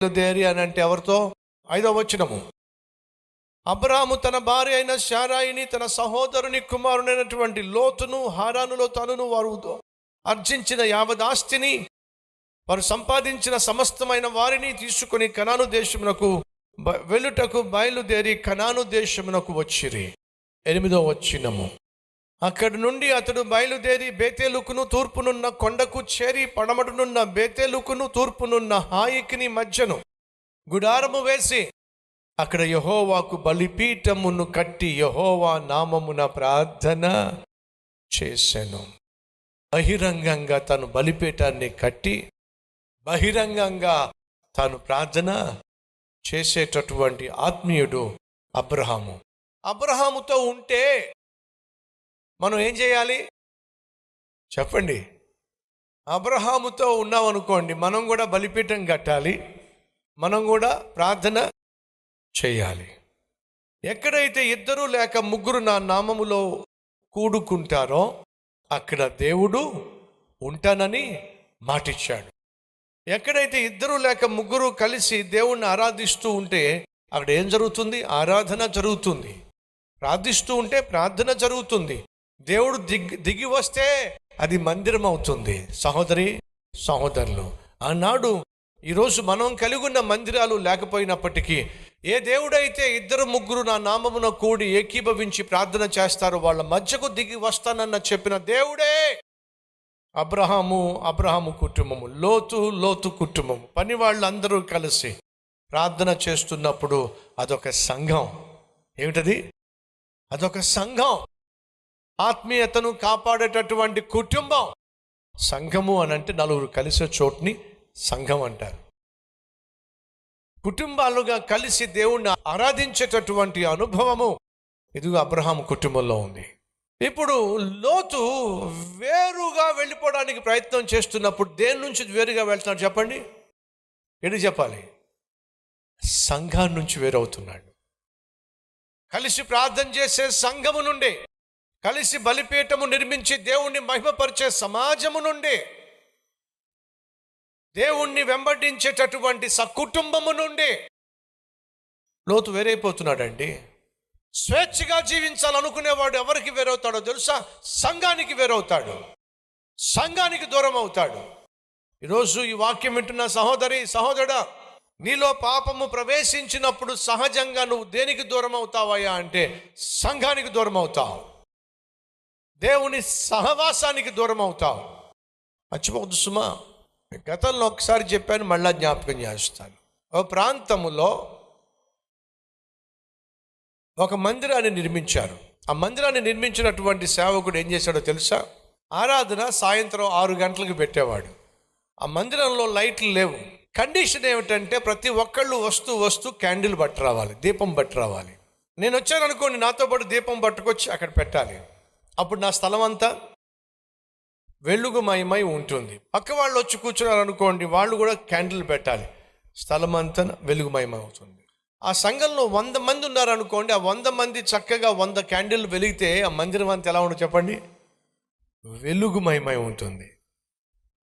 బయలుదేరి అని అంటే ఎవరితో? 5వ వచనము. అబ్రాహాము తన భార్య అయిన శారాయిని, తన సహోదరుని కుమారుడైనటువంటి లోతును, హారానులో తనును, వారు ఆర్జించిన యావదాస్తిని, వారు సంపాదించిన సమస్తమైన వారిని తీసుకుని కనాను దేశమునకు వెళ్ళుటకు బయలుదేరి కనాను దేశమునకు వచ్చిరి. 8వ వచనము. అక్కడి నుండి అతడు బయలుదేరి బేతేలుకును తూర్పునున్న కొండకు చేరి పడమటనున్న బేతేలుకును తూర్పునున్న హాయికిని మధ్యను గుడారము వేసి అక్కడ యెహోవాకు బలిపీఠమును కట్టి యెహోవా నామమున ప్రార్థన చేసెను. బహిరంగంగా తను బలిపీఠాన్ని కట్టి బహిరంగంగా తాను ప్రార్థన చేసేటటువంటి ఆత్మీయుడు అబ్రహాము. అబ్రహాముతో ఉంటే మనం ఏం చేయాలి చెప్పండి? అబ్రహాముతో ఉన్నామనుకోండి, మనం కూడా బలిపీఠం కట్టాలి, మనం కూడా ప్రార్థన చేయాలి. ఎక్కడైతే 2 లేక 3 నా నామములో కూడుకుంటారో అక్కడ దేవుడు ఉంటానని మాటిచ్చాడు. ఎక్కడైతే 2 లేక 3 కలిసి దేవుణ్ణి ఆరాధిస్తూ ఉంటే అక్కడ ఏం జరుగుతుంది? ఆరాధన జరుగుతుంది. ప్రార్థిస్తూ ఉంటే ప్రార్థన జరుగుతుంది. దేవుడు దిగి వస్తే అది మందిరం అవుతుంది. సహోదరి సహోదరులు, ఆనాడు ఈరోజు మనం కలిగి ఉన్న మందిరాలు లేకపోయినప్పటికీ ఏ దేవుడైతే 2, 3 నా నామమున కూడి ఏకీభవించి ప్రార్థన చేస్తారో వాళ్ళ మధ్యకు దిగి వస్తానన్న చెప్పిన దేవుడే అబ్రహాము కుటుంబము, లోతు కుటుంబము, పని వాళ్ళందరూ కలిసి ప్రార్థన చేస్తున్నప్పుడు అదొక సంఘం. ఏమిటది? అదొక సంఘం. ఆత్మీయతను కాపాడేటటువంటి కుటుంబం. సంఘము అని అంటే 4 కలిసే చోటుని సంఘం అంటారు. కుటుంబాలుగా కలిసి దేవుణ్ణి ఆరాధించేటటువంటి అనుభవము ఇదిగో అబ్రహాము కుటుంబంలో ఉంది. ఇప్పుడు లోతు వేరుగా వెళ్ళిపోవడానికి ప్రయత్నం చేస్తున్నప్పుడు దేని నుంచి వేరుగా వెళ్తున్నాడు చెప్పండి? ఏంటి చెప్పాలి? సంఘం నుంచి వేరవుతున్నాడు. కలిసి ప్రార్థన చేసే సంఘము నుండి, కలిసి బలిపీఠము నిర్మించి దేవుణ్ణి మహిమపరిచే సమాజము నుండి, దేవుణ్ణి వెంబడించేటటువంటి సకుటుంబము నుండి లోతు వేరైపోతున్నాడండి. స్వేచ్ఛగా జీవించాలనుకునేవాడు ఎవరికి వేరవుతాడో తెలుసా? సంఘానికి వేరవుతాడు, సంఘానికి దూరం అవుతాడు. ఈరోజు ఈ వాక్యం వింటున్న సహోదరి సహోదరుడా, నీలో పాపము ప్రవేశించినప్పుడు సహజంగా నువ్వు దేనికి దూరం అవుతావయ్యా అంటే సంఘానికి దూరం అవుతావు, దేవుని సహవాసానికి దూరం అవుతావు. మర్చిపోవద్దు సుమా. గతంలో ఒకసారి చెప్పాను, మళ్ళా జ్ఞాపకం చేస్తాను. ఒక ప్రాంతములో ఒక మందిరాన్ని నిర్మించారు. ఆ మందిరాన్ని నిర్మించినటువంటి సేవకుడు ఏం చేశాడో తెలుసా? ఆరాధన సాయంత్రం 6 గంటలకు పెట్టేవాడు. ఆ మందిరంలో లైట్లు లేవు. కండిషన్ ఏమిటంటే ప్రతి ఒక్కళ్ళు వస్తూ క్యాండిల్ పట్టు రావాలి, దీపం పట్టు రావాలి. నేను వచ్చాను అనుకోండి, నాతో పాటు దీపం పట్టుకొచ్చి అక్కడ పెట్టాలి. అప్పుడు నా స్థలం అంతా వెలుగుమయమై ఉంటుంది. పక్క వాళ్ళు వచ్చి కూర్చున్నారు అనుకోండి, వాళ్ళు కూడా క్యాండిల్ పెట్టాలి, స్థలం అంతా వెలుగుమయం అవుతుంది. ఆ సంఘంలో 100 మంది ఉన్నారనుకోండి, ఆ 100 మంది చక్కగా 100 క్యాండిల్ వెలిగితే ఆ మందిరం అంతా ఎలా ఉంటుంది చెప్పండి? వెలుగుమయమై ఉంటుంది.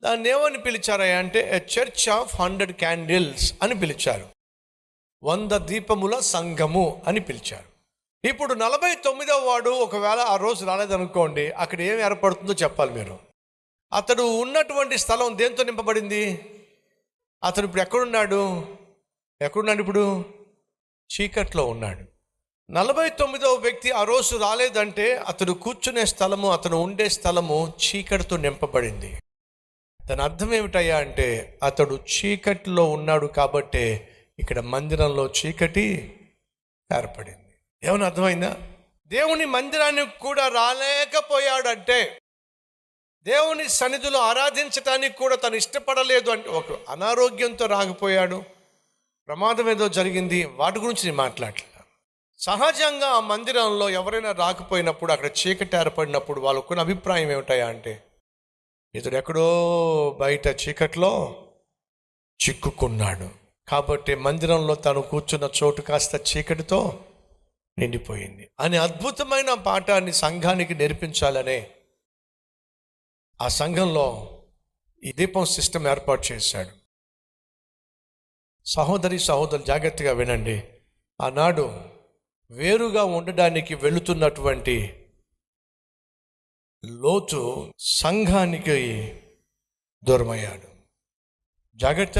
దాన్ని ఏమని పిలిచారా అంటే ఎ చర్చ్ ఆఫ్ 100 క్యాండిల్స్ అని పిలిచారు. 100 దీపముల సంఘము అని పిలిచారు. ఇప్పుడు 49వ వాడు ఒకవేళ ఆ రోజు రాలేదనుకోండి, అక్కడ ఏం ఏర్పడుతుందో చెప్పాలి మీరు. అతడు ఉన్నటువంటి స్థలం దేంతో నింపబడింది? అతడు ఇప్పుడు ఎక్కడున్నాడు? ఇప్పుడు చీకట్లో ఉన్నాడు. 49వ వ్యక్తి ఆ రోజు రాలేదంటే అతడు కూర్చునే స్థలము, అతను ఉండే స్థలము చీకటితో నింపబడింది. దాని అర్థం ఏమిటయ్యా అంటే అతడు చీకటిలో ఉన్నాడు కాబట్టే ఇక్కడ మందిరంలో చీకటి ఏర్పడింది. ఏమన్నా అర్థమైందా? దేవుని మందిరానికి కూడా రాలేకపోయాడంటే, దేవుని సన్నిధిలో ఆరాధించటానికి కూడా తను ఇష్టపడలేదు అంటే, ఒక అనారోగ్యంతో రాకపోయాడు, ప్రమాదం ఏదో జరిగింది, వాటి గురించి నేను మాట్లాడలేదు. సహజంగా ఆ మందిరంలో ఎవరైనా రాకపోయినప్పుడు, అక్కడ చీకటి ఏర్పడినప్పుడు వాళ్ళకున్న అభిప్రాయం ఏమిటాయా అంటే ఇతడు ఎక్కడో బయట చీకట్లో చిక్కుకున్నాడు కాబట్టి మందిరంలో తను కూర్చున్న చోటు కాస్త చీకటితో నిండిపోయింది అనే అద్భుతమైన పాఠాన్ని సంఘానికి నేర్పించాలనే ఆ సంఘంలో ఈ దీపం సిస్టమ్ ఏర్పాటు చేశాడు. సహోదరులు జాగ్రత్తగా వినండి. ఆనాడు వేరుగా ఉండడానికి వెళుతున్నటువంటి లోతు సంఘానికి దూరమయ్యాడు. జాగ్రత్త.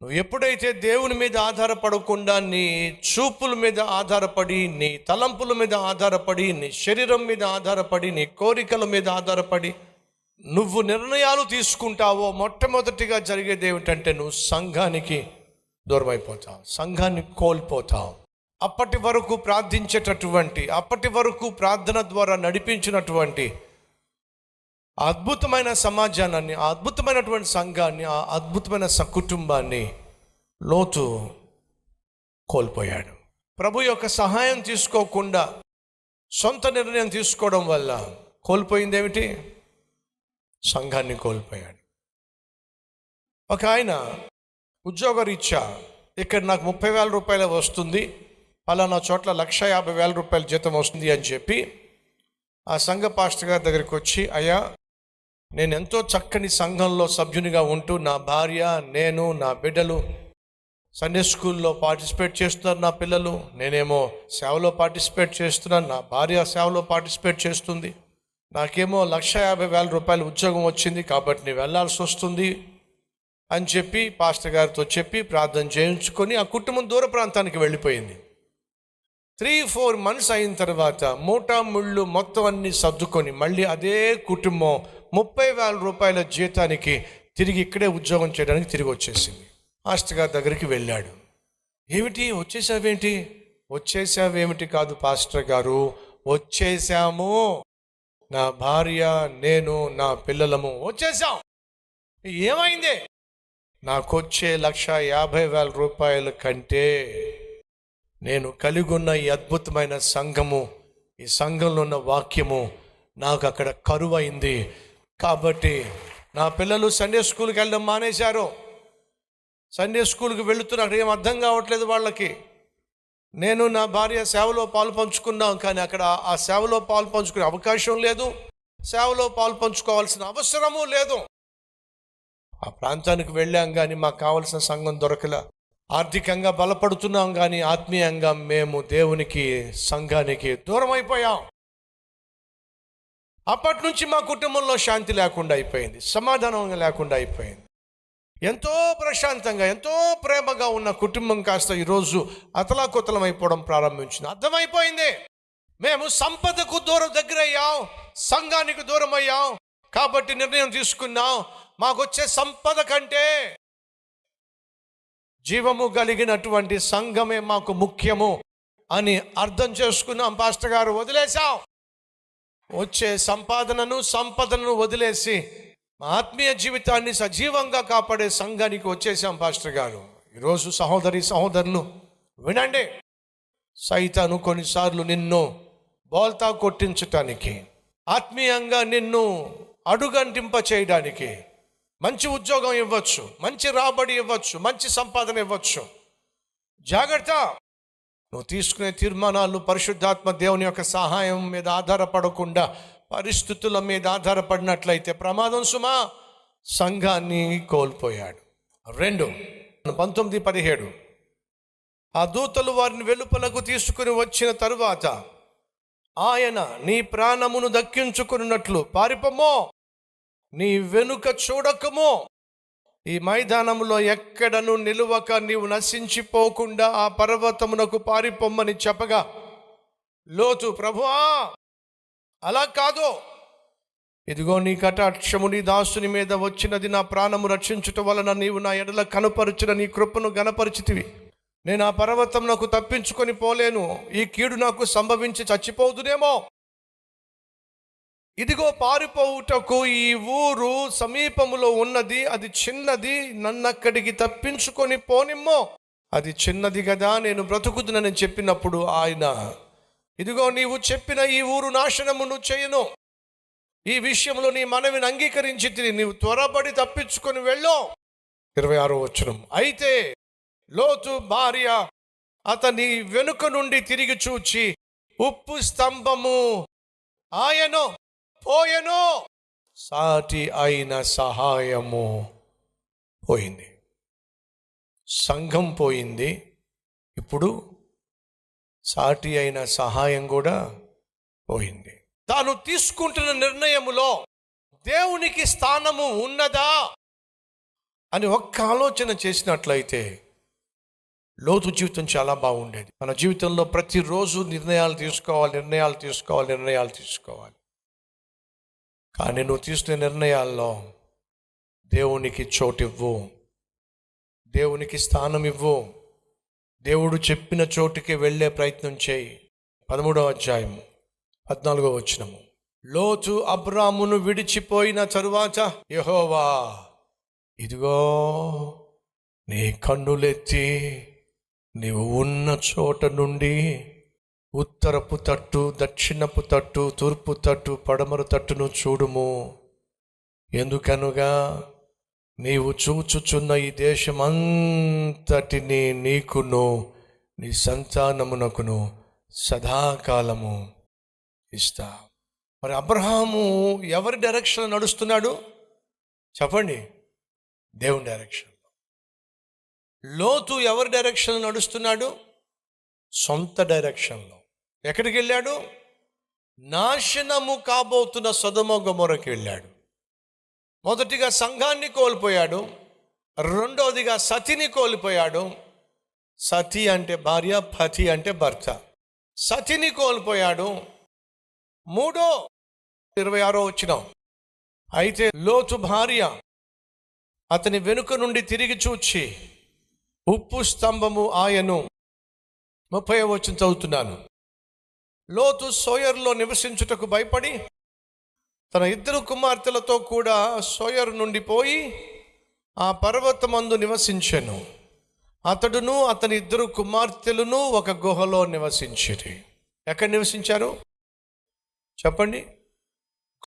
నువ్వు ఎప్పుడైతే దేవుని మీద ఆధారపడకుండా నీ చూపుల మీద ఆధారపడి, నీ తలంపుల మీద ఆధారపడి, నీ శరీరం మీద ఆధారపడి, నీ కోరికల మీద ఆధారపడి నువ్వు నిర్ణయాలు తీసుకుంటావో, మొట్టమొదటిగా జరిగేది ఏమిటంటే నువ్వు సంఘానికి దూరం అయిపోతావు, సంఘాన్ని కోల్పోతావు. అప్పటి వరకు ప్రార్థించేటటువంటి, అప్పటి వరకు ప్రార్థన ద్వారా నడిపించినటువంటి అద్భుతమైన సమాజాన్ని, ఆ అద్భుతమైనటువంటి సంఘాన్ని, ఆ అద్భుతమైన కుటుంబాన్ని లోతు కోల్పోయాడు. ప్రభు యొక్క సహాయం తీసుకోకుండా సొంత నిర్ణయం తీసుకోవడం వల్ల కోల్పోయింది ఏమిటి? సంఘాన్ని కోల్పోయాడు. ఒక ఆయన ఉద్యోగరీత్యా ఇక్కడ నాకు 30,000 రూపాయలు వస్తుంది, పలానా చోట్ల 1,50,000 రూపాయల జీతం వస్తుంది అని చెప్పి ఆ సంఘ పాస్టర్ గారి దగ్గరికి వచ్చి, అయ్యా, నేను ఎంతో చక్కని సంఘంలో సభ్యునిగా ఉంటూ నా భార్య, నేను, నా బిడ్డలు సండే స్కూల్లో పార్టిసిపేట్ చేస్తున్నారు, నా పిల్లలు, నేనేమో సేవలో పార్టిసిపేట్ చేస్తున్నాను, నా భార్య సేవలో పార్టిసిపేట్ చేస్తుంది, నాకేమో 1,50,000 రూపాయలు ఉద్యోగం వచ్చింది, కాబట్టి నేను వెళ్ళాల్సి వస్తుంది అని చెప్పి పాస్టర్ గారితో చెప్పి ప్రార్థన చేయించుకొని ఆ కుటుంబం దూర ప్రాంతానికి వెళ్ళిపోయింది. 3-4 months అయిన తర్వాత మూటా ముళ్ళు మొత్తం అన్ని సర్దుకొని మళ్ళీ అదే కుటుంబం 30,000 రూపాయల జీతానికి తిరిగి ఇక్కడే ఉద్యోగం చేయడానికి తిరిగి వచ్చేసింది. పాస్టర్ గారి దగ్గరికి వెళ్ళాడు. ఏమిటి వచ్చేసావేంటి? వచ్చేసావేమిటి కాదు పాస్టర్ గారు, వచ్చేసాము, నా భార్య, నేను, నా పిల్లలము వచ్చేసాం. ఏమైంది? నాకొచ్చే 1,50,000 రూపాయల కంటే నేను కలిగి ఉన్న ఈ అద్భుతమైన సంఘము, ఈ సంఘంలో ఉన్న వాక్యము నాకు అక్కడ కరువైంది. కాబట్టి నా పిల్లలు సండే స్కూల్కి వెళ్ళడం మానేశారు. సండే స్కూల్కి వెళుతున్నారు, ఏం అర్థం కావట్లేదు వాళ్ళకి. నేను నా భార్య సేవలో పాలు పంచుకున్నాం, కానీ అక్కడ ఆ సేవలో పాలు పంచుకునే అవకాశం లేదు, సేవలో పాలు పంచుకోవాల్సిన అవసరము లేదు. ఆ ప్రాంతానికి వెళ్ళాం కానీ మాకు కావలసిన సంఘం దొరకలే. ఆర్థికంగా బలపడుతున్నాం కానీ ఆత్మీయంగా మేము దేవునికి, సంఘానికి దూరం అయిపోయాం. అప్పటి నుంచి మా కుటుంబంలో శాంతి లేకుండా అయిపోయింది, సమాధానం లేకుండా అయిపోయింది. ఎంతో ప్రశాంతంగా, ఎంతో ప్రేమగా ఉన్న కుటుంబం కాస్త ఈరోజు అతలాకుతలం అయిపోవడం ప్రారంభించింది. అర్థమైపోయింది, మేము సంపదకు దగ్గరయ్యాం, సంఘానికి దూరం అయ్యాం. కాబట్టి నిర్ణయం తీసుకున్నాం, మాకొచ్చే సంపద కంటే జీవము కలిగినటువంటి సంఘమే మాకు ముఖ్యము అని అర్థం చేసుకున్నాం. పాస్టర్ గారు వదిలేసాం, వచ్చే సంపదను వదిలేసి మా ఆత్మీయ జీవితాన్ని సజీవంగా కాపాడే సంఘానికి వచ్చేసాం పాస్టర్ గారు. ఈరోజు సహోదరులు వినండి, సైతాను కొన్నిసార్లు నిన్ను బోల్తా కొట్టించటానికి, ఆత్మీయంగా నిన్ను అడుగంటింప చేయడానికి మంచి ఉద్యోగం ఇవ్వచ్చు, మంచి రాబడి ఇవ్వచ్చు, మంచి సంపాదన ఇవ్వచ్చు. జాగ్రత్త. నువ్వు తీసుకునే తీర్మానాలు పరిశుద్ధాత్మ దేవుని యొక్క సహాయం మీద ఆధారపడకుండా పరిస్థితుల మీద ఆధారపడినట్లయితే ప్రమాదం సుమా. సంఘాన్ని కోల్పోయాడు. 2:19-17 ఆ దూతలు వారిని వెలుపలకు తీసుకుని వచ్చిన తరువాత ఆయన, నీ ప్రాణమును దక్కించుకున్నట్లు పారిపోమో, నీ వెనుక చూడకము, ఈ మైదానంలో ఎక్కడను నిలువక నీవు నశించిపోకుండా ఆ పర్వతమునకు పారిపోమ్మని చెప్పగా లోతు, ప్రభువా అలా కాదు, ఇదిగో నీ కటాక్షము నీ దాసుని మీద వచ్చినది, నా ప్రాణము రక్షించుట వలన నీవు నా ఎడల కనుపరిచిన నీ కృపను గణపరిచితివి. నేను ఆ పర్వతమునకు తప్పించుకొని పోలేను, ఈ కీడు నాకు సంభవించి చచ్చిపోదునేమో. ఇదిగో పారిపోవుటకు ఈ ఊరు సమీపములో ఉన్నది, అది చిన్నది, నన్నక్కడికి తప్పించుకొని పోనిమ్మో. అది చిన్నది కదా, నేను బ్రతుకుదునని చెప్పినప్పుడు ఆయన, ఇదిగో నీవు చెప్పిన ఈ ఊరు నాశనమును చేయను, ఈ విషయంలో నీ మనవిని అంగీకరించి నీవు త్వరపడి తప్పించుకొని వెళ్ళు. 26వ వచనం. అయితే లోతు భార్య అతని వెనుక నుండి తిరిగి చూచి ఉప్పు స్తంభము ఆయను పోయెను, సాటి అయిన సహాయము పోయింది. సంఘం పోయింది, ఇప్పుడు సాటి అయిన సహాయం కూడా పోయింది. తాను తీసుకుంటున్న నిర్ణయములో దేవునికి స్థానము ఉన్నదా అని ఒక్క ఆలోచన చేసినట్లయితే లోతు జీవితం చాలా బాగుండేది. మన జీవితంలో ప్రతిరోజు నిర్ణయాలు తీసుకోవాలి. కానీ నువ్వు తీసుకునే నిర్ణయాల్లో దేవునికి చోటు ఇవ్వు, దేవునికి స్థానం ఇవ్వు, దేవుడు చెప్పిన చోటుకి వెళ్ళే ప్రయత్నం చేయి. 13వ అధ్యాయము 14వ వచనము. లోతు అబ్రామును విడిచిపోయిన తరువాత యెహోవా, ఇదిగో నీ కన్నులెత్తి నీవు ఉన్న చోట నుండి ఉత్తరపు తట్టు, దక్షిణపు తట్టు, తూర్పు తట్టు, పడమర తట్టును చూడుము. ఎందుకనగా నీవు చూచుచున్న ఈ దేశమంతటిని నీకును నీ సంతానమునకును సదాకాలము ఇస్తా. మరి అబ్రహాము ఎవరి డైరెక్షన్ నడుస్తున్నాడు చెప్పండి? దేవుని డైరెక్షన్. లోతు ఎవరి డైరెక్షన్ నడుస్తున్నాడు? సొంత డైరెక్షన్లో. ఎక్కడికి వెళ్ళాడు? నాశనము కాబోతున్న సొదొమ గొమొర్రాకి వెళ్ళాడు. మొదటిగా సంఘాన్ని కోల్పోయాడు, రెండవదిగా సతిని కోల్పోయాడు. సతి అంటే భార్య, పతి అంటే భర్త. సతిని కోల్పోయాడు. 26వ వచనం. అయితే లోతు భార్య అతని వెనుక నుండి తిరిగి చూచి ఉప్పు స్తంభము ఆయను. 30వ వచనం చదువుతున్నాను. లోతు సోయరులో నివసించుటకు భయపడి తన 2 కుమార్తెలతో కూడా సోయరు నుండి పోయి ఆ పర్వతమందు నివసించెను. అతడును అతని 2 కుమార్తెలను ఒక గుహలో నివసించిరి. ఎక్కడ నివసించారు చెప్పండి?